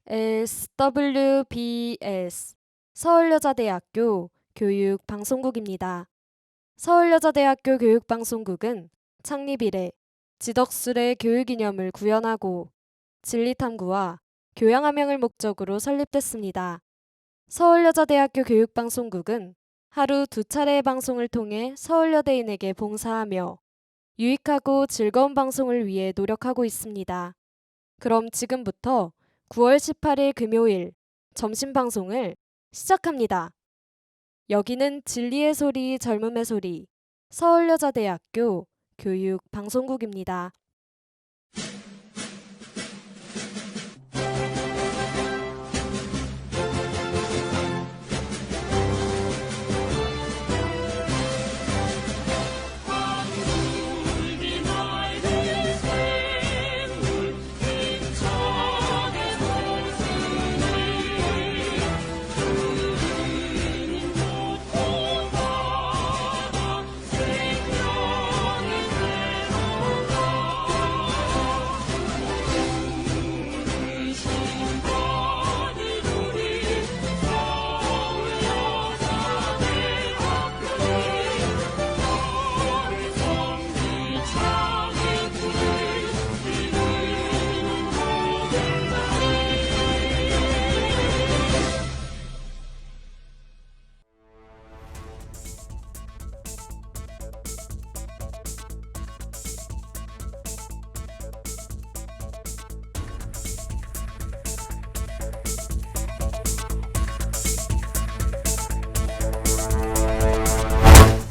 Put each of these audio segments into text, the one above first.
SWBS 서울여자대학교 교육방송국입니다. 서울여자대학교 교육방송국은 창립 이래 지덕술의 교육 이념을 구현하고 진리탐구와 교양 함양을 목적으로 설립됐습니다. 서울여자대학교 교육방송국은 하루 2차례의 방송을 통해 서울여대인에게 봉사하며 유익하고 즐거운 방송을 위해 노력하고 있습니다. 그럼 지금부터 9월 18일 금요일 점심 방송을 시작합니다. 여기는 진리의 소리, 젊음의 소리, 서울여자대학교 교육방송국입니다.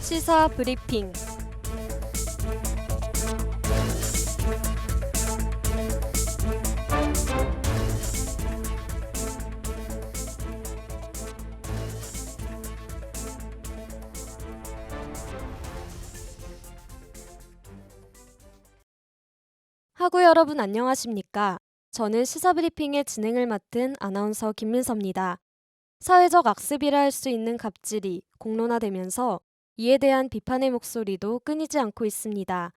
시사 브리핑. 하구 여러분 안녕하십니까? 저는 시사브리핑의 진행을 맡은 아나운서 김민서입니다. 사회적 악습이라 할 수 있는 갑질이 공론화되면서 이에 대한 비판의 목소리도 끊이지 않고 있습니다.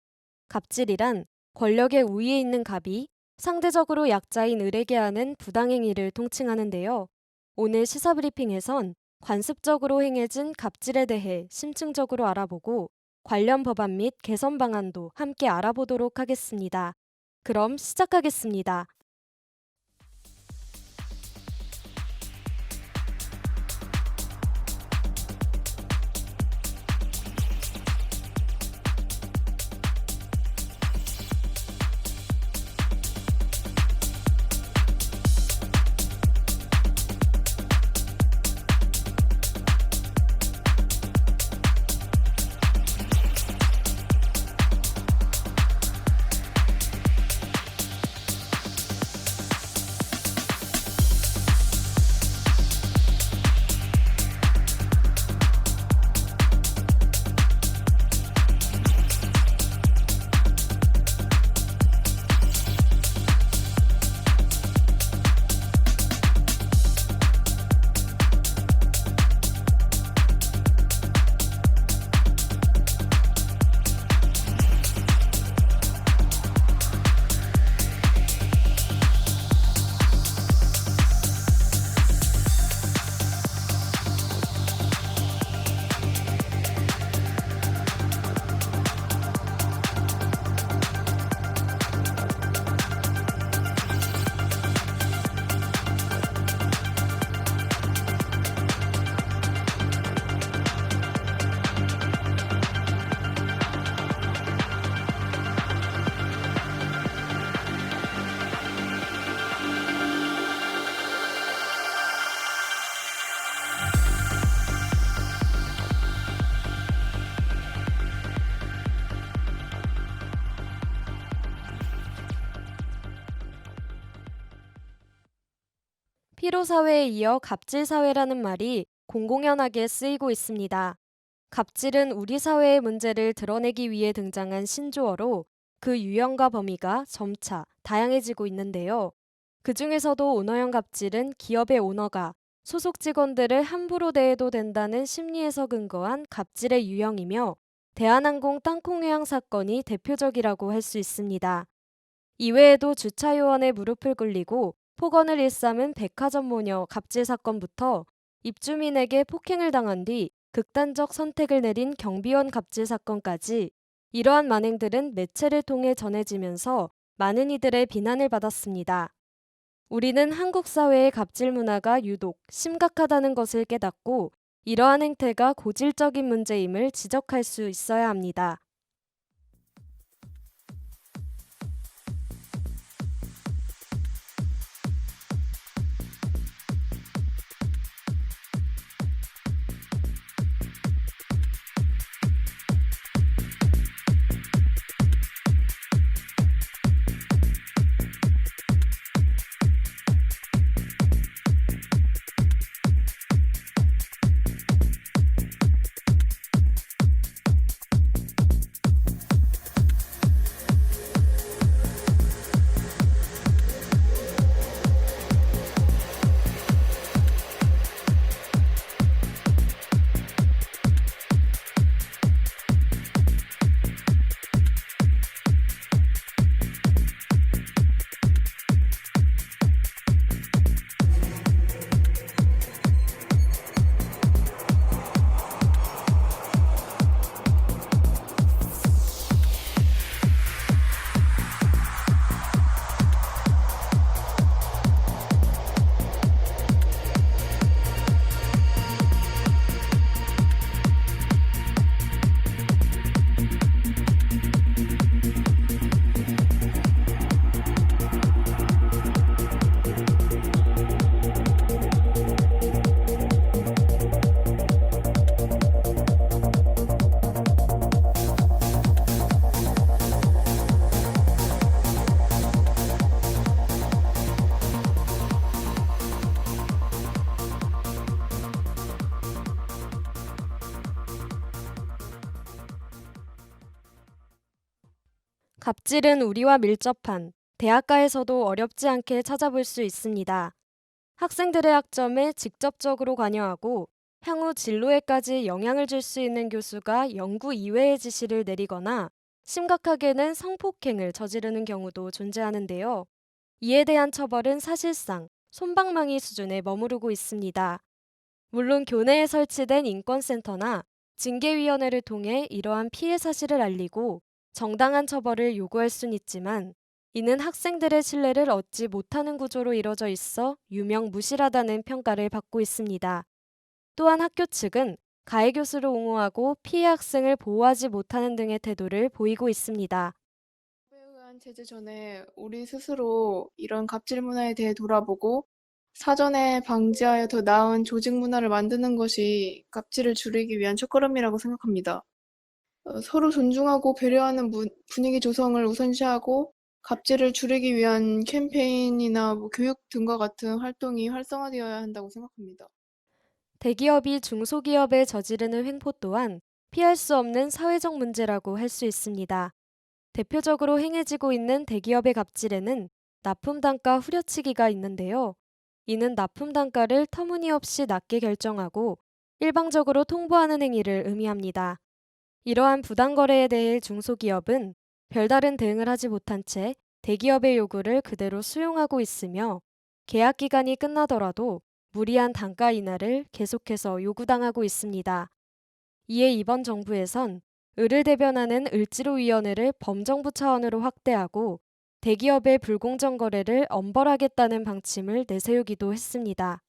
갑질이란 권력의 우위에 있는 갑이 상대적으로 약자인 을에게 하는 부당행위를 통칭하는데요. 오늘 시사브리핑에선 관습적으로 행해진 갑질에 대해 심층적으로 알아보고 관련 법안 및 개선 방안도 함께 알아보도록 하겠습니다. 그럼 시작하겠습니다. 피로사회에 이어 갑질사회라는 말이 공공연하게 쓰이고 있습니다. 갑질은 우리 사회의 문제를 드러내기 위해 등장한 신조어로 그 유형과 범위가 점차 다양해지고 있는데요. 그 중에서도 오너형 갑질은 기업의 오너가 소속 직원들을 함부로 대해도 된다는 심리에서 근거한 갑질의 유형이며 대한항공 땅콩회항 사건이 대표적이라고 할 수 있습니다. 이외에도 주차요원의 무릎을 꿇리고 폭언을 일삼은 백화점 모녀 갑질 사건부터 입주민에게 폭행을 당한 뒤 극단적 선택을 내린 경비원 갑질 사건까지 이러한 만행들은 매체를 통해 전해지면서 많은 이들의 비난을 받았습니다. 우리는 한국 사회의 갑질 문화가 유독 심각하다는 것을 깨닫고 이러한 행태가 고질적인 문제임을 지적할 수 있어야 합니다. 갑질은 우리와 밀접한 대학가에서도 어렵지 않게 찾아볼 수 있습니다. 학생들의 학점에 직접적으로 관여하고 향후 진로에까지 영향을 줄 수 있는 교수가 연구 이외의 지시를 내리거나 심각하게는 성폭행을 저지르는 경우도 존재하는데요. 이에 대한 처벌은 사실상 솜방망이 수준에 머무르고 있습니다. 물론 교내에 설치된 인권센터나 징계위원회를 통해 이러한 피해 사실을 알리고 정당한 처벌을 요구할 순 있지만 이는 학생들의 신뢰를 얻지 못하는 구조로 이뤄져 있어 유명무실하다는 평가를 받고 있습니다. 또한 학교 측은 가해 교수를 옹호하고 피해 학생을 보호하지 못하는 등의 태도를 보이고 있습니다. 법에 의한 제재 전에 우리 스스로 이런 갑질 문화에 대해 돌아보고 사전에 방지하여 더 나은 조직 문화를 만드는 것이 갑질을 줄이기 위한 첫걸음이라고 생각합니다. 서로 존중하고 배려하는 분위기 조성을 우선시하고 갑질을 줄이기 위한 캠페인이나 교육 등과 같은 활동이 활성화되어야 한다고 생각합니다. 대기업이 중소기업에 저지르는 횡포 또한 피할 수 없는 사회적 문제라고 할 수 있습니다. 대표적으로 행해지고 있는 대기업의 갑질에는 납품 단가 후려치기가 있는데요. 이는 납품 단가를 터무니없이 낮게 결정하고 일방적으로 통보하는 행위를 의미합니다. 이러한 부당 거래에 대해 중소기업은 별다른 대응을 하지 못한 채 대기업의 요구를 그대로 수용하고 있으며 계약 기간이 끝나더라도 무리한 단가 인하를 계속해서 요구당하고 있습니다. 이에 이번 정부에선 을을 대변하는 을지로위원회를 범정부 차원으로 확대하고 대기업의 불공정 거래를 엄벌하겠다는 방침을 내세우기도 했습니다.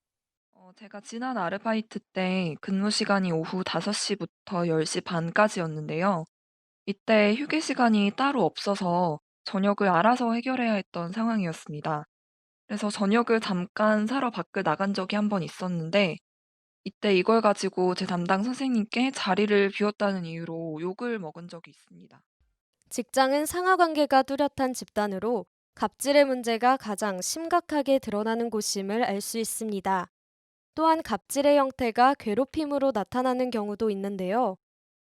제가 지난 아르바이트 때 근무 시간이 오후 5시부터 10시 반까지였는데요. 이때 휴게 시간이 따로 없어서 저녁을 알아서 해결해야 했던 상황이었습니다. 그래서 저녁을 잠깐 사러 밖을 나간 적이 한 번 있었는데, 이때 이걸 가지고 제 담당 선생님께 자리를 비웠다는 이유로 욕을 먹은 적이 있습니다. 직장은 상하관계가 뚜렷한 집단으로 갑질의 문제가 가장 심각하게 드러나는 곳임을 알 수 있습니다. 또한 갑질의 형태가 괴롭힘으로 나타나는 경우도 있는데요.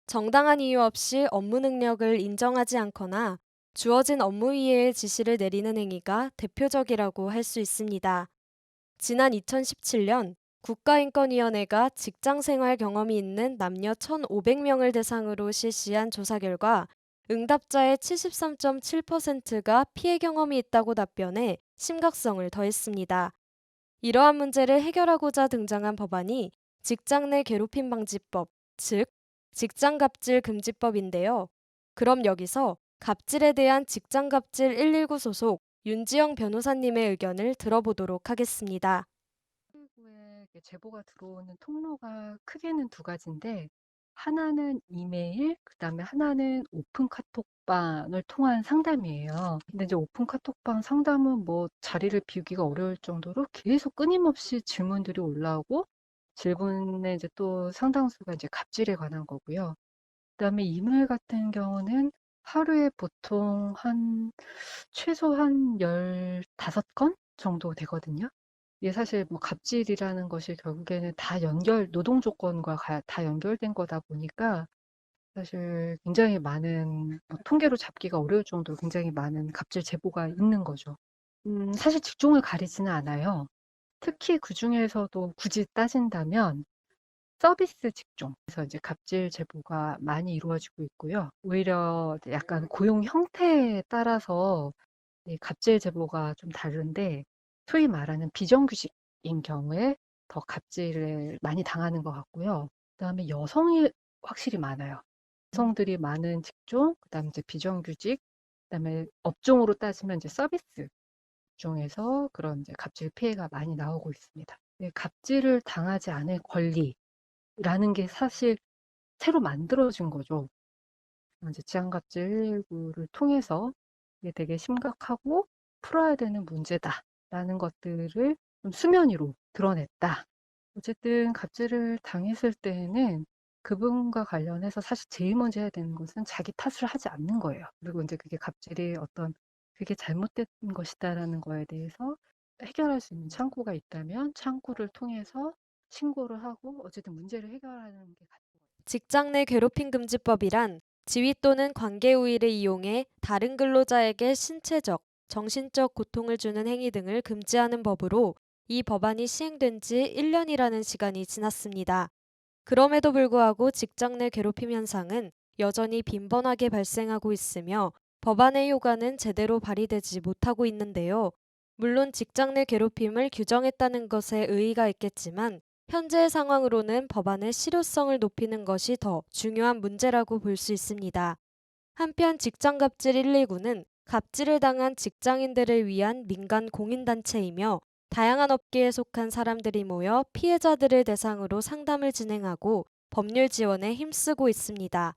정당한 이유 없이 업무 능력을 인정하지 않거나 주어진 업무 이외의 지시를 내리는 행위가 대표적이라고 할 수 있습니다. 지난 2017년 국가인권위원회가 직장생활 경험이 있는 남녀 1,500명을 대상으로 실시한 조사 결과 응답자의 73.7%가 피해 경험이 있다고 답변해 심각성을 더했습니다. 이러한 문제를 해결하고자 등장한 법안이 직장 내 괴롭힘 방지법, 즉 직장갑질 금지법인데요. 그럼 여기서 갑질에 대한 직장갑질 119 소속 윤지영 변호사님의 의견을 들어보도록 하겠습니다. 119에 제보가 들어오는 통로가 크게는 두 가지인데, 하나는 이메일, 그다음에 하나는 오픈 카톡방을 통한 상담이에요. 근데 이제 오픈 카톡방 상담은 뭐 자리를 비우기가 어려울 정도로 계속 끊임없이 질문들이 올라오고, 질문의 이제 또 상당수가 이제 갑질에 관한 거고요. 그다음에 이메일 같은 경우는 하루에 보통 최소한 15건 정도 되거든요. 이게 사실 뭐 갑질이라는 것이 결국에는 다 노동 조건과 다 연결된 거다 보니까 사실 굉장히 많은, 통계로 잡기가 어려울 정도로 굉장히 많은 갑질 제보가 있는 거죠. 사실 직종을 가리지는 않아요. 특히 그 중에서도 굳이 따진다면 서비스 직종에서 이제 갑질 제보가 많이 이루어지고 있고요. 오히려 약간 고용 형태에 따라서 이 갑질 제보가 좀 다른데, 소위 말하는 비정규직인 경우에 더 갑질을 많이 당하는 것 같고요. 그다음에 여성이 확실히 많아요. 여성들이 많은 직종, 그다음에 이제 비정규직, 그다음에 업종으로 따지면 이제 서비스 직종에서 그런 이제 갑질 피해가 많이 나오고 있습니다. 네, 갑질을 당하지 않을 권리라는 게 사실 새로 만들어진 거죠. 이제 지한갑질 119를 통해서 이게 되게 심각하고 풀어야 되는 문제다라는 것들을 좀 수면 위로 드러냈다. 어쨌든 갑질을 당했을 때에는 그분과 관련해서 사실 제일 먼저 해야 되는 것은 자기 탓을 하지 않는 거예요. 그리고 이제 그게 갑질이 그게 잘못된 것이다라는 거에 대해서 해결할 수 있는 창구가 있다면 창구를 통해서 신고를 하고 어쨌든 문제를 해결하는 게 가장 직장 내 괴롭힘 금지법이란 지위 또는 관계 우위를 이용해 다른 근로자에게 신체적, 정신적 고통을 주는 행위 등을 금지하는 법으로 이 법안이 시행된 지 1년이라는 시간이 지났습니다. 그럼에도 불구하고 직장 내 괴롭힘 현상은 여전히 빈번하게 발생하고 있으며 법안의 효과는 제대로 발휘되지 못하고 있는데요. 물론 직장 내 괴롭힘을 규정했다는 것에 의의가 있겠지만 현재의 상황으로는 법안의 실효성을 높이는 것이 더 중요한 문제라고 볼 수 있습니다. 한편 직장갑질 119는 갑질을 당한 직장인들을 위한 민간 공인단체이며 다양한 업계에 속한 사람들이 모여 피해자들을 대상으로 상담을 진행하고 법률 지원에 힘쓰고 있습니다.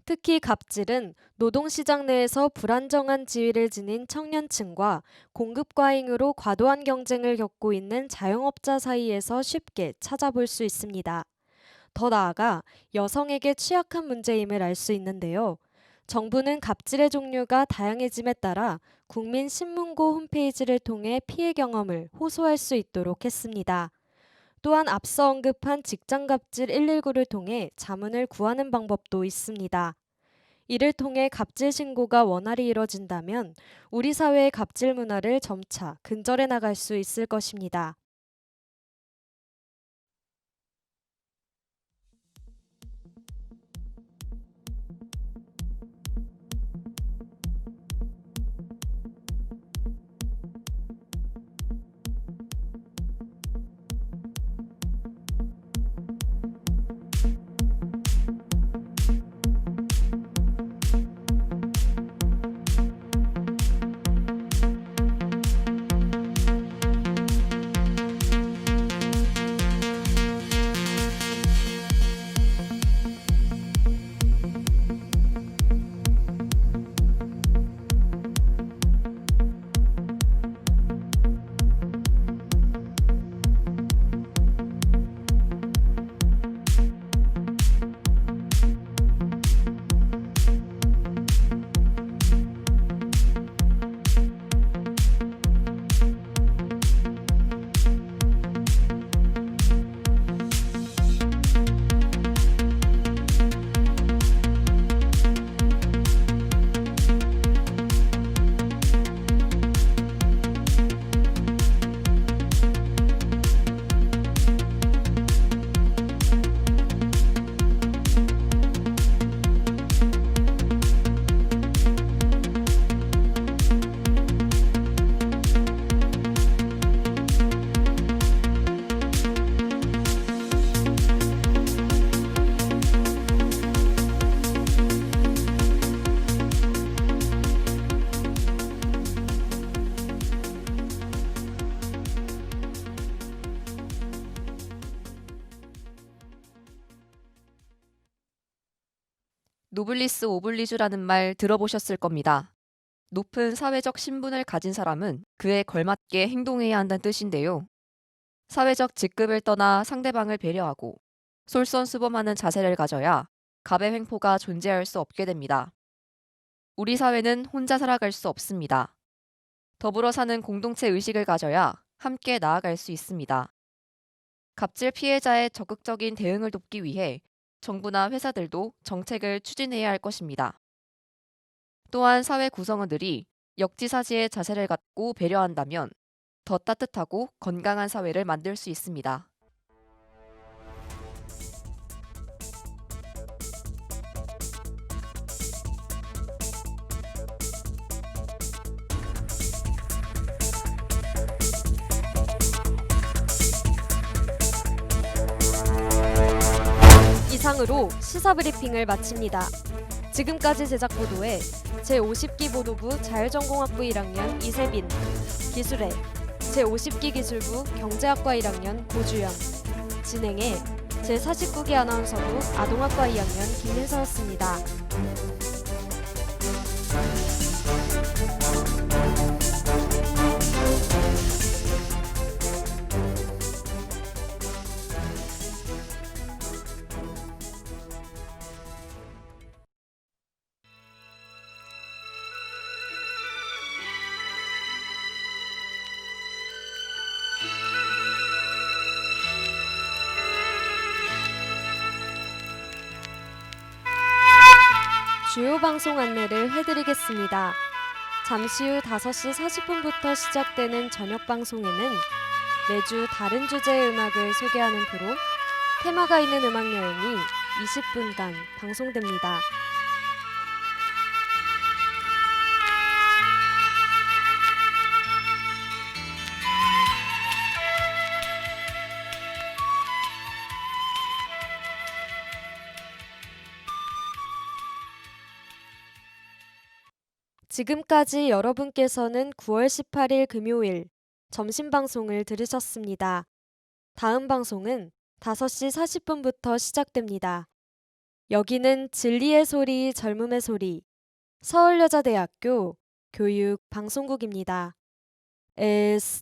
특히 갑질은 노동시장 내에서 불안정한 지위를 지닌 청년층과 공급 과잉으로 과도한 경쟁을 겪고 있는 자영업자 사이에서 쉽게 찾아볼 수 있습니다. 더 나아가 여성에게 취약한 문제임을 알 수 있는데요. 정부는 갑질의 종류가 다양해짐에 따라 국민신문고 홈페이지를 통해 피해 경험을 호소할 수 있도록 했습니다. 또한 앞서 언급한 직장갑질 119를 통해 자문을 구하는 방법도 있습니다. 이를 통해 갑질 신고가 원활히 이뤄진다면 우리 사회의 갑질 문화를 점차 근절해 나갈 수 있을 것입니다. 노블리스 오블리주라는 말 들어보셨을 겁니다. 높은 사회적 신분을 가진 사람은 그에 걸맞게 행동해야 한다는 뜻인데요. 사회적 직급을 떠나 상대방을 배려하고 솔선수범하는 자세를 가져야 갑의 횡포가 존재할 수 없게 됩니다. 우리 사회는 혼자 살아갈 수 없습니다. 더불어 사는 공동체 의식을 가져야 함께 나아갈 수 있습니다. 갑질 피해자의 적극적인 대응을 돕기 위해 정부나 회사들도 정책을 추진해야 할 것입니다. 또한 사회 구성원들이 역지사지의 자세를 갖고 배려한다면 더 따뜻하고 건강한 사회를 만들 수 있습니다. 이상으로 시사브리핑을 마칩니다. 지금까지 제작 보도에 제50기 보도부 자율전공학부 1학년 이세빈, 기술에 제50기 기술부 경제학과 1학년 고주연, 진행에 제49기 아나운서부 아동학과 2학년 김민서였습니다. 주요 방송 안내를 해드리겠습니다. 잠시 후 5시 40분부터 시작되는 저녁 방송에는 매주 다른 주제의 음악을 소개하는 프로 테마가 있는 음악 여행이 20분간 방송됩니다. 지금까지 여러분께서는 9월 18일 금요일 점심방송을 들으셨습니다. 다음 방송은 5시 40분부터 시작됩니다. 여기는 진리의 소리, 젊음의 소리, 서울여자대학교 교육방송국입니다. SWBS